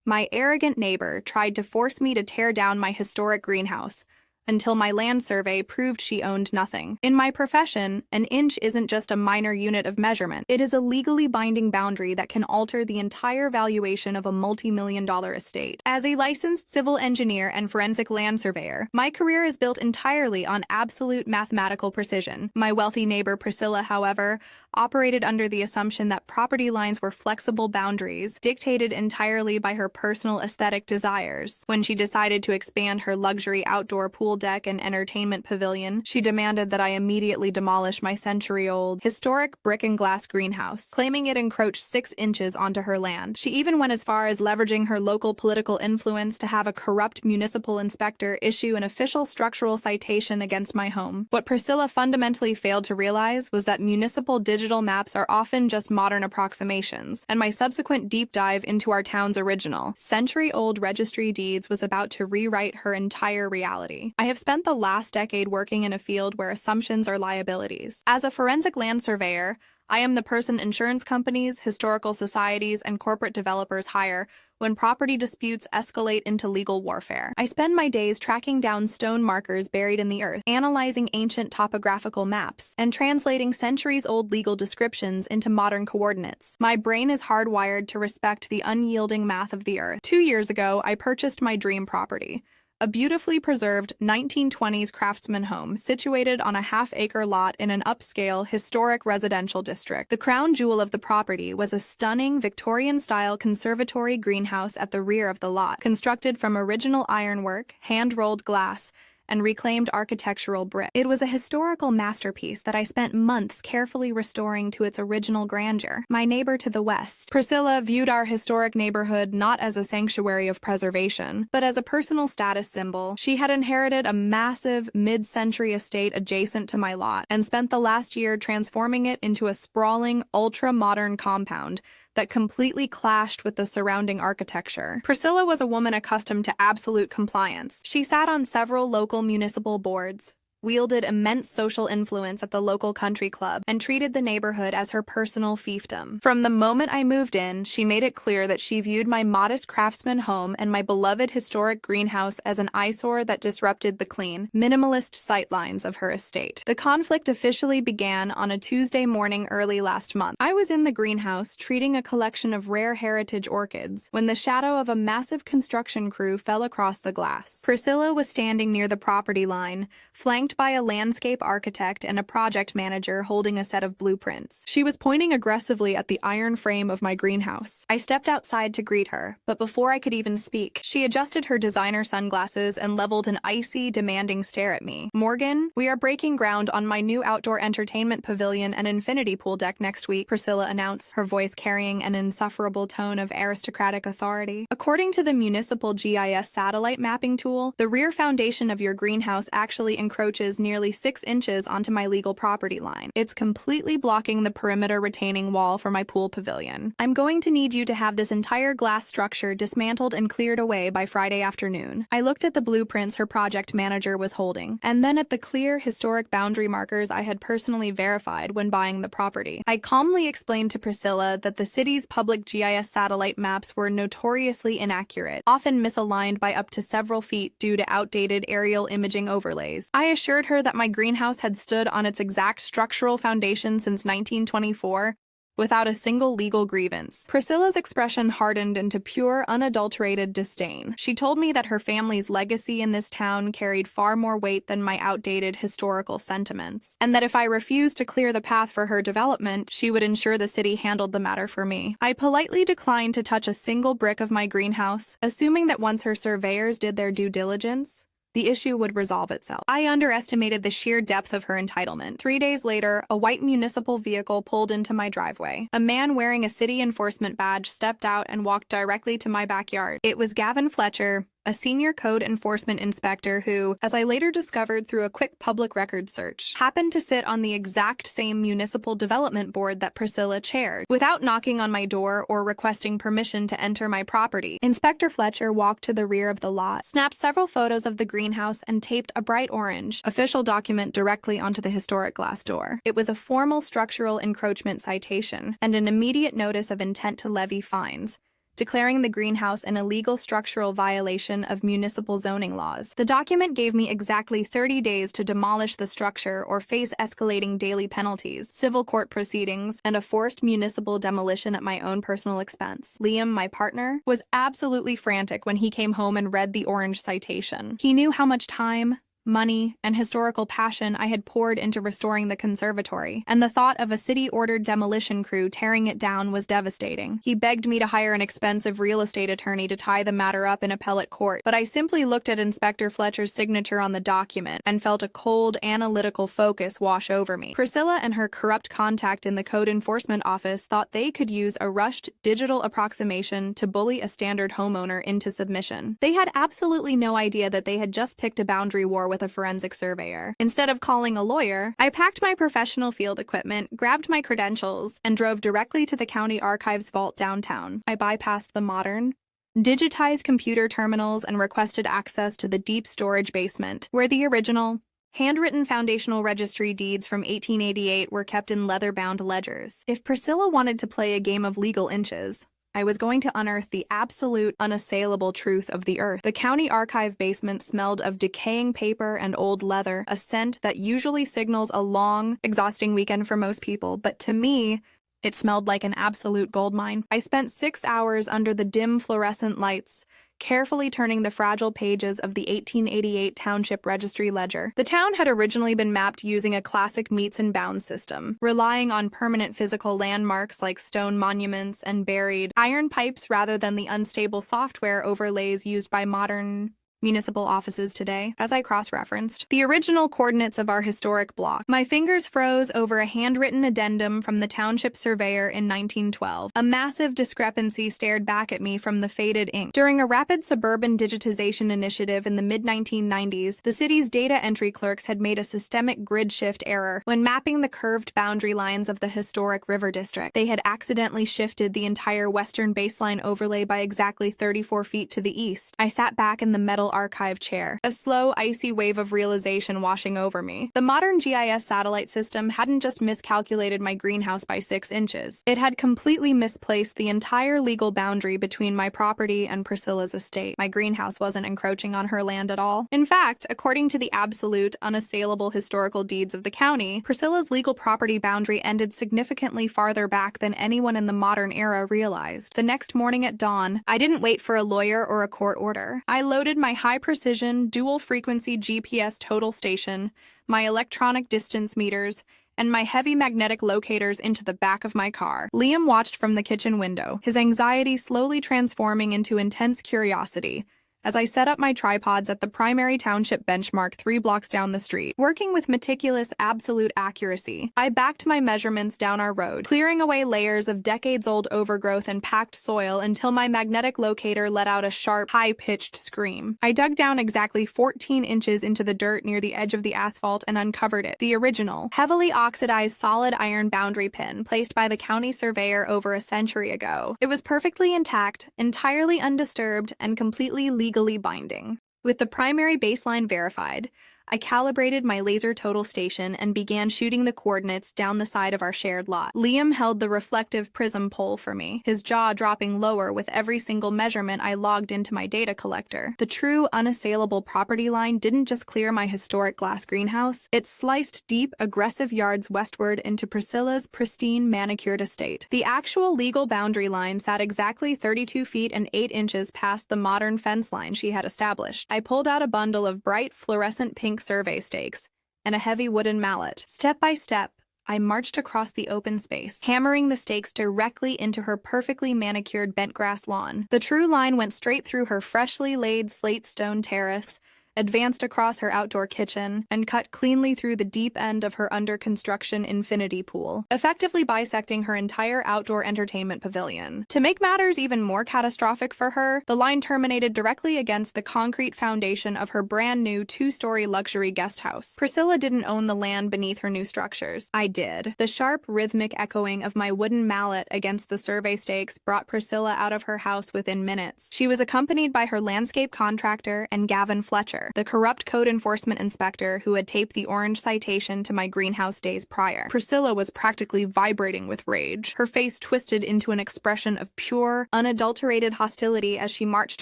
My arrogant neighbor tried to force me to tear down my historic greenhouse, until my land survey proved she owned nothing. In my profession, an inch isn't just a minor unit of measurement. It is a legally binding boundary that can alter the entire valuation of a multi-million-dollar estate. As a licensed civil engineer and forensic land surveyor, my career is built entirely on absolute mathematical precision. My wealthy neighbor Priscilla, however, operated under the assumption that property lines were flexible boundaries, dictated entirely by her personal aesthetic desires. When she decided to expand her luxury outdoor pool deck and entertainment pavilion, she demanded that I immediately demolish my century-old, historic brick and glass greenhouse, claiming it encroached 6 inches onto her land. She even went as far as leveraging her local political influence to have a corrupt municipal inspector issue an official structural citation against my home. What Priscilla fundamentally failed to realize was that municipal digital maps are often just modern approximations, and my subsequent deep dive into our town's original, century-old registry deeds was about to rewrite her entire reality. I have spent the last decade working in a field where assumptions are liabilities. As a forensic land surveyor, I am the person insurance companies, historical societies, and corporate developers hire when property disputes escalate into legal warfare. I spend my days tracking down stone markers buried in the earth, analyzing ancient topographical maps, and translating centuries-old legal descriptions into modern coordinates. My brain is hardwired to respect the unyielding math of the earth. 2 years ago, I purchased my dream property, a beautifully preserved 1920s craftsman home situated on a half-acre lot in an upscale, historic residential district. The crown jewel of the property was a stunning Victorian-style conservatory greenhouse at the rear of the lot, constructed from original ironwork, hand-rolled glass, and reclaimed architectural brick. It was a historical masterpiece that I spent months carefully restoring to its original grandeur. My neighbor to the west, Priscilla, viewed our historic neighborhood not as a sanctuary of preservation, but as a personal status symbol. She had inherited a massive, mid-century estate adjacent to my lot, and spent the last year transforming it into a sprawling, ultra-modern compound that completely clashed with the surrounding architecture. Priscilla was a woman accustomed to absolute compliance. She sat on several local municipal boards, wielded immense social influence at the local country club, and treated the neighborhood as her personal fiefdom. From the moment I moved in, she made it clear that she viewed my modest craftsman home and my beloved historic greenhouse as an eyesore that disrupted the clean, minimalist sightlines of her estate. The conflict officially began on a Tuesday morning early last month. I was in the greenhouse treating a collection of rare heritage orchids when the shadow of a massive construction crew fell across the glass. Priscilla was standing near the property line, flanked by a landscape architect and a project manager holding a set of blueprints. She was pointing aggressively at the iron frame of my greenhouse. I stepped outside to greet her, but before I could even speak, she adjusted her designer sunglasses and leveled an icy, demanding stare at me. "Morgan, we are breaking ground on my new outdoor entertainment pavilion and infinity pool deck next week," Priscilla announced, her voice carrying an insufferable tone of aristocratic authority. "According to the municipal GIS satellite mapping tool, the rear foundation of your greenhouse actually encroaches nearly 6 inches onto my legal property line. It's completely blocking the perimeter retaining wall for my pool pavilion. I'm going to need you to have this entire glass structure dismantled and cleared away by Friday afternoon." I looked at the blueprints her project manager was holding, and then at the clear, historic boundary markers I had personally verified when buying the property. I calmly explained to Priscilla that the city's public GIS satellite maps were notoriously inaccurate, often misaligned by up to several feet due to outdated aerial imaging overlays. I assured her that my greenhouse had stood on its exact structural foundation since 1924, without a single legal grievance. Priscilla's expression hardened into pure, unadulterated disdain. She told me that her family's legacy in this town carried far more weight than my outdated historical sentiments, and that if I refused to clear the path for her development, she would ensure the city handled the matter for me. I politely declined to touch a single brick of my greenhouse, assuming that once her surveyors did their due diligence, the issue would resolve itself. I underestimated the sheer depth of her entitlement. 3 days later, a white municipal vehicle pulled into my driveway. A man wearing a city enforcement badge stepped out and walked directly to my backyard. It was Gavin Fletcher, a senior code enforcement inspector who, as I later discovered through a quick public records search, happened to sit on the exact same municipal development board that Priscilla chaired. Without knocking on my door or requesting permission to enter my property, Inspector Fletcher walked to the rear of the lot, snapped several photos of the greenhouse, and taped a bright orange official document directly onto the historic glass door. It was a formal structural encroachment citation and an immediate notice of intent to levy fines, declaring the greenhouse an illegal structural violation of municipal zoning laws. The document gave me exactly 30 days to demolish the structure or face escalating daily penalties, civil court proceedings, and a forced municipal demolition at my own personal expense. Liam, my partner, was absolutely frantic when he came home and read the orange citation. He knew how much time, money, and historical passion I had poured into restoring the conservatory, and the thought of a city-ordered demolition crew tearing it down was devastating. He begged me to hire an expensive real estate attorney to tie the matter up in appellate court, but I simply looked at Inspector Fletcher's signature on the document and felt a cold, analytical focus wash over me. Priscilla and her corrupt contact in the Code Enforcement Office thought they could use a rushed digital approximation to bully a standard homeowner into submission. They had absolutely no idea that they had just picked a boundary war with a forensic surveyor. Instead of calling a lawyer, I packed my professional field equipment, grabbed my credentials, and drove directly to the county archives vault downtown. I bypassed the modern, digitized computer terminals and requested access to the deep storage basement, where the original, handwritten foundational registry deeds from 1888 were kept in leather-bound ledgers. If Priscilla wanted to play a game of legal inches, I was going to unearth the absolute, unassailable truth of the earth. The county archive basement smelled of decaying paper and old leather, a scent that usually signals a long, exhausting weekend for most people, but to me, it smelled like an absolute goldmine. I spent 6 hours under the dim fluorescent lights, carefully turning the fragile pages of the 1888 Township Registry Ledger. The town had originally been mapped using a classic meets and bounds system, relying on permanent physical landmarks like stone monuments and buried iron pipes rather than the unstable software overlays used by modern municipal offices today. As I cross-referenced the original coordinates of our historic block, my fingers froze over a handwritten addendum from the township surveyor in 1912. A massive discrepancy stared back at me from the faded ink. During a rapid suburban digitization initiative in the mid-1990s, the city's data entry clerks had made a systemic grid shift error when mapping the curved boundary lines of the historic river district. They had accidentally shifted the entire western baseline overlay by exactly 34 feet to the east. I sat back in the metal archive chair, a slow, icy wave of realization washing over me. The modern GIS satellite system hadn't just miscalculated my greenhouse by 6 inches. It had completely misplaced the entire legal boundary between my property and Priscilla's estate. My greenhouse wasn't encroaching on her land at all. In fact, according to the absolute, unassailable historical deeds of the county, Priscilla's legal property boundary ended significantly farther back than anyone in the modern era realized. The next morning at dawn, I didn't wait for a lawyer or a court order. I loaded my high-precision, dual-frequency GPS total station, my electronic distance meters, and my heavy magnetic locators into the back of my car. Liam watched from the kitchen window, his anxiety slowly transforming into intense curiosity, as I set up my tripods at the primary township benchmark 3 blocks down the street. Working with meticulous, absolute accuracy, I backed my measurements down our road, clearing away layers of decades-old overgrowth and packed soil until my magnetic locator let out a sharp, high-pitched scream. I dug down exactly 14 inches into the dirt near the edge of the asphalt and uncovered it, the original, heavily oxidized solid iron boundary pin placed by the county surveyor over a century ago. It was perfectly intact, entirely undisturbed, and completely legally binding. With the primary baseline verified, I calibrated my laser total station and began shooting the coordinates down the side of our shared lot. Liam held the reflective prism pole for me, his jaw dropping lower with every single measurement I logged into my data collector. The true, unassailable property line didn't just clear my historic glass greenhouse, it sliced deep, aggressive yards westward into Priscilla's pristine, manicured estate. The actual legal boundary line sat exactly 32 feet and 8 inches past the modern fence line she had established. I pulled out a bundle of bright, fluorescent pink survey stakes and a heavy wooden mallet. Step by step, I marched across the open space, hammering the stakes directly into her perfectly manicured bent-grass lawn. The true line went straight through her freshly laid slate stone terrace, advanced across her outdoor kitchen, and cut cleanly through the deep end of her under-construction infinity pool, effectively bisecting her entire outdoor entertainment pavilion. To make matters even more catastrophic for her, the line terminated directly against the concrete foundation of her brand-new 2-story luxury guest house. Priscilla didn't own the land beneath her new structures. I did. The sharp, rhythmic echoing of my wooden mallet against the survey stakes brought Priscilla out of her house within minutes. She was accompanied by her landscape contractor and Gavin Fletcher, Fletcher, the corrupt code enforcement inspector who had taped the orange citation to my greenhouse days prior. Priscilla was practically vibrating with rage, her face twisted into an expression of pure, unadulterated hostility as she marched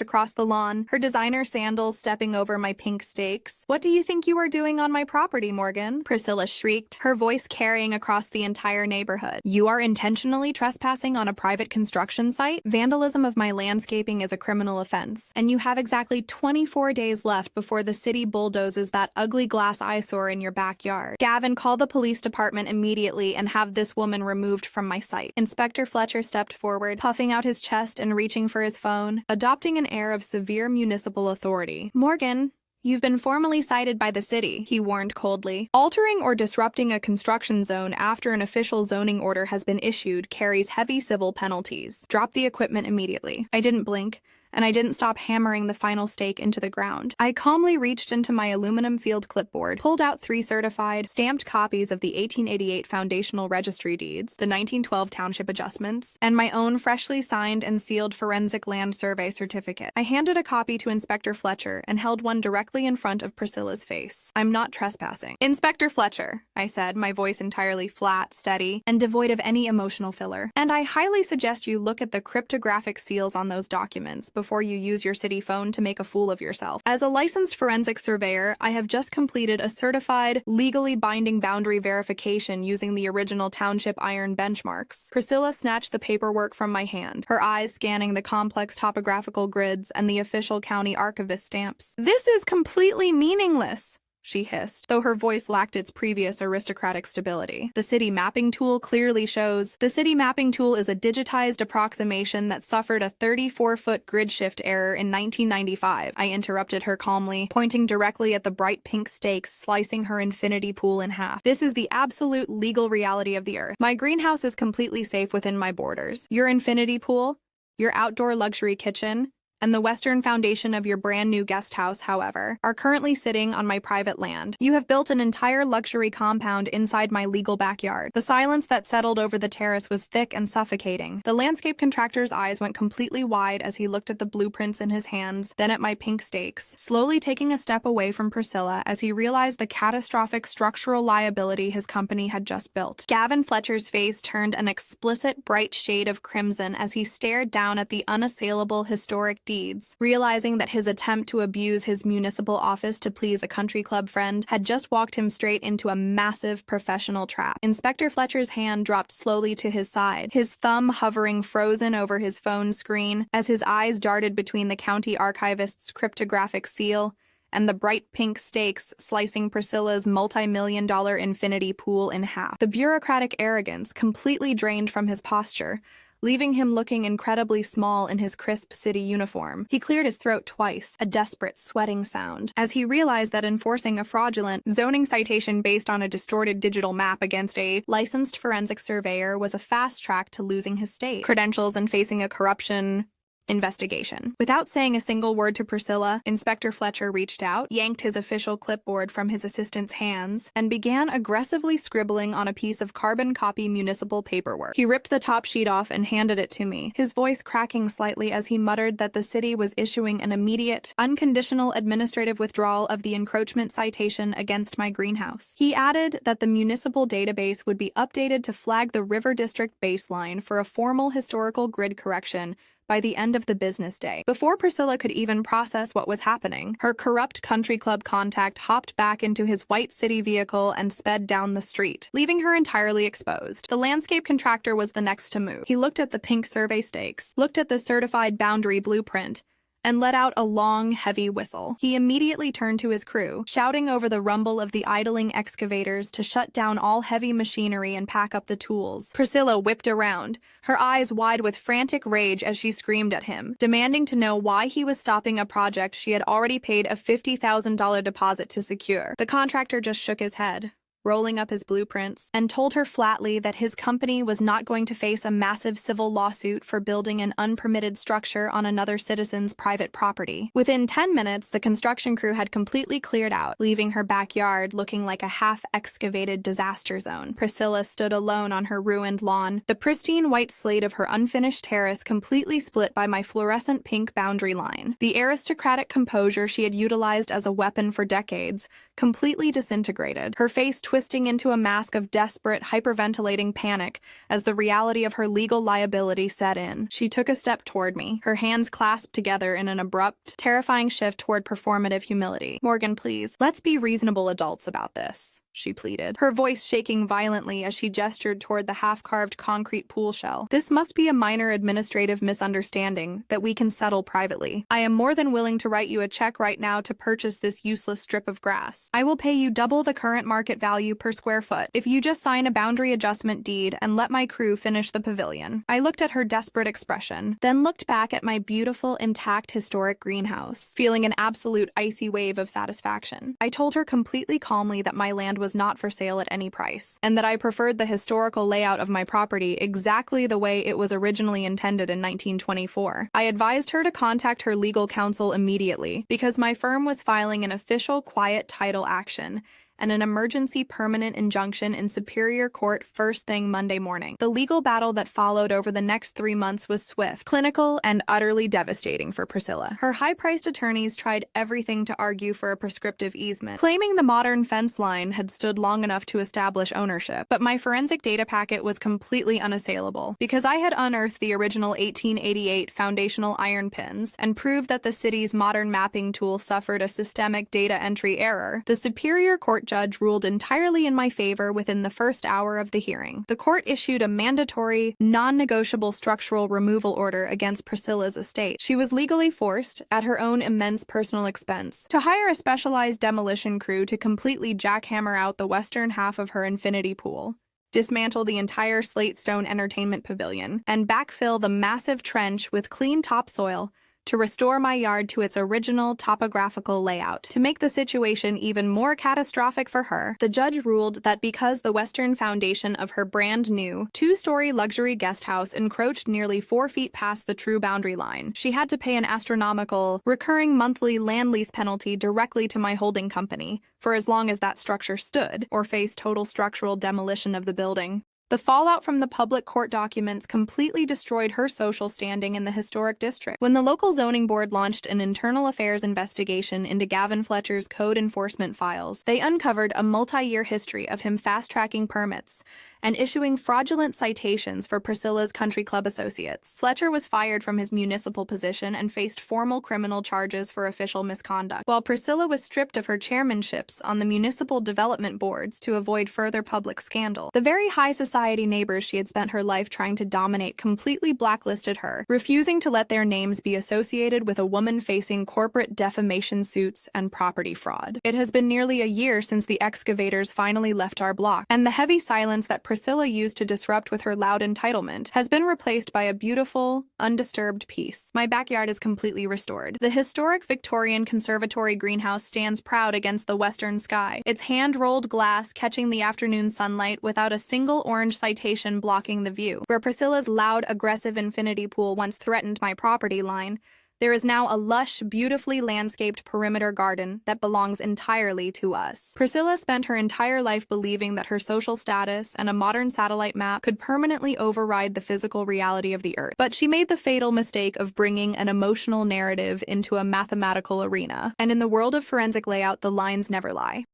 across the lawn, her designer sandals stepping over my pink stakes. "What do you think you are doing on my property, Morgan?" Priscilla shrieked, her voice carrying across the entire neighborhood. "You are intentionally trespassing on a private construction site? Vandalism of my landscaping is a criminal offense, and you have exactly 24 days left before the city bulldozes that ugly glass eyesore in your backyard. Gavin, call the police department immediately and have this woman removed from my site." Inspector Fletcher stepped forward, puffing out his chest and reaching for his phone, adopting an air of severe municipal authority. "Morgan, you've been formally cited by the city," he warned coldly. "Altering or disrupting a construction zone after an official zoning order has been issued carries heavy civil penalties. Drop the equipment immediately." I didn't blink, and I didn't stop hammering the final stake into the ground. I calmly reached into my aluminum field clipboard, pulled out 3 certified, stamped copies of the 1888 foundational registry deeds, the 1912 township adjustments, and my own freshly signed and sealed forensic land survey certificate. I handed a copy to Inspector Fletcher and held one directly in front of Priscilla's face. "I'm not trespassing." "Inspector Fletcher," I said, my voice entirely flat, steady, and devoid of any emotional filler. "And I highly suggest you look at the cryptographic seals on those documents before you use your city phone to make a fool of yourself. As a licensed forensic surveyor, I have just completed a certified, legally binding boundary verification using the original township iron benchmarks." Priscilla snatched the paperwork from my hand, her eyes scanning the complex topographical grids and the official county archivist stamps. "This is completely meaningless," she hissed, though her voice lacked its previous aristocratic stability. "The city mapping tool clearly shows." "The city mapping tool is a digitized approximation that suffered a 34-foot grid shift error in 1995, I interrupted her calmly, pointing directly at the bright pink stakes slicing her infinity pool in half. "This is the absolute legal reality of the earth. My greenhouse is completely safe within my borders. Your infinity pool, your outdoor luxury kitchen, and the western foundation of your brand new guest house, however, are currently sitting on my private land. You have built an entire luxury compound inside my legal backyard." The silence that settled over the terrace was thick and suffocating. The landscape contractor's eyes went completely wide as he looked at the blueprints in his hands, then at my pink stakes, slowly taking a step away from Priscilla as he realized the catastrophic structural liability his company had just built. Gavin Fletcher's face turned an explicit bright shade of crimson as he stared down at the unassailable historic deeds, realizing that his attempt to abuse his municipal office to please a country club friend had just walked him straight into a massive professional trap. Inspector Fletcher's hand dropped slowly to his side, his thumb hovering frozen over his phone screen as his eyes darted between the county archivist's cryptographic seal and the bright pink stakes slicing Priscilla's multi-million-dollar infinity pool in half. The bureaucratic arrogance completely drained from his posture, leaving him looking incredibly small in his crisp city uniform. He cleared his throat twice, a desperate sweating sound, as he realized that enforcing a fraudulent zoning citation based on a distorted digital map against a licensed forensic surveyor was a fast track to losing his state credentials and facing a corruption investigation. Without saying a single word to Priscilla, Inspector Fletcher reached out, yanked his official clipboard from his assistant's hands, and began aggressively scribbling on a piece of carbon copy municipal paperwork. He ripped the top sheet off and handed it to me, his voice cracking slightly as he muttered that the city was issuing an immediate, unconditional administrative withdrawal of the encroachment citation against my greenhouse. He added that the municipal database would be updated to flag the River District baseline for a formal historical grid correction by the end of the business day. Before Priscilla could even process what was happening, her corrupt country club contact hopped back into his white city vehicle and sped down the street, leaving her entirely exposed. The landscape contractor was the next to move. He looked at the pink survey stakes, looked at the certified boundary blueprint, and let out a long, heavy whistle. He immediately turned to his crew, shouting over the rumble of the idling excavators to shut down all heavy machinery and pack up the tools. Priscilla whipped around, her eyes wide with frantic rage as she screamed at him, demanding to know why he was stopping a project she had already paid a $50,000 deposit to secure. The contractor just shook his head, rolling up his blueprints, and told her flatly that his company was not going to face a massive civil lawsuit for building an unpermitted structure on another citizen's private property. Within 10 minutes, the construction crew had completely cleared out, leaving her backyard looking like a half-excavated disaster zone. Priscilla stood alone on her ruined lawn, the pristine white slate of her unfinished terrace completely split by my fluorescent pink boundary line. The aristocratic composure she had utilized as a weapon for decades completely disintegrated, her face twisting into a mask of desperate, hyperventilating panic as the reality of her legal liability set in. She took a step toward me, her hands clasped together in an abrupt, terrifying shift toward performative humility. "Morgan, please, let's be reasonable adults about this," she pleaded, her voice shaking violently as she gestured toward the half-carved concrete pool shell. "This must be a minor administrative misunderstanding that we can settle privately. I am more than willing to write you a check right now to purchase this useless strip of grass. I will pay you double the current market value per square foot if you just sign a boundary adjustment deed and let my crew finish the pavilion." I looked at her desperate expression, then looked back at my beautiful, intact historic greenhouse, feeling an absolute icy wave of satisfaction. I told her completely calmly that my land was not for sale at any price, and that I preferred the historical layout of my property exactly the way it was originally intended in 1924. I advised her to contact her legal counsel immediately, because my firm was filing an official quiet title action and an emergency permanent injunction in Superior Court first thing Monday morning. The legal battle that followed over the next 3 months was swift, clinical, and utterly devastating for Priscilla. Her high-priced attorneys tried everything to argue for a prescriptive easement, claiming the modern fence line had stood long enough to establish ownership. But my forensic data packet was completely unassailable, because I had unearthed the original 1888 foundational iron pins and proved that the city's modern mapping tool suffered a systemic data entry error. The Superior Court judge ruled entirely in my favor within the first hour of the hearing. The court issued a mandatory, non-negotiable structural removal order against Priscilla's estate. She was legally forced, at her own immense personal expense, to hire a specialized demolition crew to completely jackhammer out the western half of her infinity pool, dismantle the entire slate stone entertainment pavilion, and backfill the massive trench with clean topsoil to restore my yard to its original topographical layout. To make the situation even more catastrophic for her, the judge ruled that because the western foundation of her brand-new, 2-story luxury guest house encroached nearly 4 feet past the true boundary line, she had to pay an astronomical, recurring monthly land lease penalty directly to my holding company for as long as that structure stood, or face total structural demolition of the building. The fallout from the public court documents completely destroyed her social standing in the historic district. When the local zoning board launched an internal affairs investigation into Gavin Fletcher's code enforcement files, they uncovered a multi-year history of him fast-tracking permits and issuing fraudulent citations for Priscilla's country club associates. Fletcher was fired from his municipal position and faced formal criminal charges for official misconduct, while Priscilla was stripped of her chairmanships on the municipal development boards to avoid further public scandal. The very high society neighbors she had spent her life trying to dominate completely blacklisted her, refusing to let their names be associated with a woman facing corporate defamation suits and property fraud. It has been nearly a year since the excavators finally left our block, and the heavy silence that Priscilla used to disrupt with her loud entitlement has been replaced by a beautiful, undisturbed peace. My backyard is completely restored. The historic Victorian conservatory greenhouse stands proud against the western sky, its hand-rolled glass catching the afternoon sunlight without a single orange citation blocking the view. Where Priscilla's loud, aggressive infinity pool once threatened my property line, there is now a lush, beautifully landscaped perimeter garden that belongs entirely to us. Priscilla spent her entire life believing that her social status and a modern satellite map could permanently override the physical reality of the Earth. But she made the fatal mistake of bringing an emotional narrative into a mathematical arena. And in the world of forensic layout, the lines never lie.